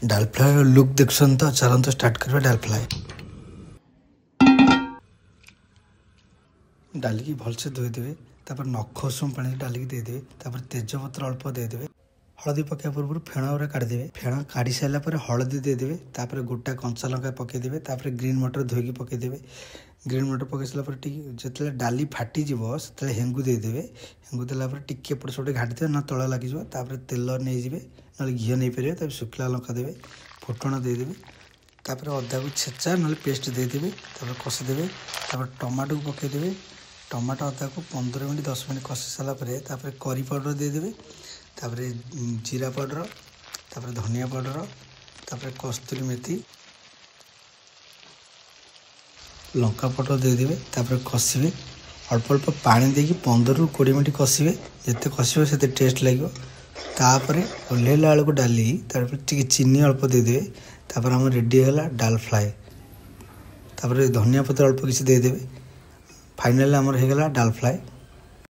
डाल fry look देखुन तो चलते स्टार्ट करवा डाल फ्राए। डाल की भलसे धोईदेवे, तापर नख उषुम पानी डाल की देदेवे, तापर तेजपत्र अल्प देदेवे, हलदी पकड़ा पूर्व फेण गुरा काढ़ीदेवे, फेण काढ़ी सारापर हलदी देदेवे, तापर गोटा कंचा लंका पकईदेवे, तापर ग्रीन मटर धोईकी पकईदेवे। ग्रीन मटर पकई सारापर जो डाली फाटीज से हेंगू देदेवे, हेंगू देलापर टिके एपट सेपट घाटीदेवे ना तल लगे, तापर तेल नहीं ना घी नहीं पारे, तब शुखला लंका देवे, फुटण देदेवे, तापर अदा को छेचा ना पेस्ट देदेवे, तापर कषिदेवे, तापर टमाटो को पकईदेवे, टमाटो अदा को 15 मिनट 10 मिनट कषि सारापर तापर करी पाउडर देदेवे, तापर जीरा पाउडर, तापर धनिया पाउडर, तापर कस्तूरी मेथी, लंका पाउडर देदेवे, तापर कषिबे, अल्प अल्प पानी देकी 15 ରୁ 20 मिनट कषिबे, जिते कषिबे सेते टेस्ट लगे। तापर ओल्हेला बेलू डाली तापर टिके चीनी अल्प देदेवे, तापर आम रेडी है डाल फ्राए, तापर धनिया पत्र अल्प किसी देदेवे, फाइनल आमर हो गला डाल फ्राए।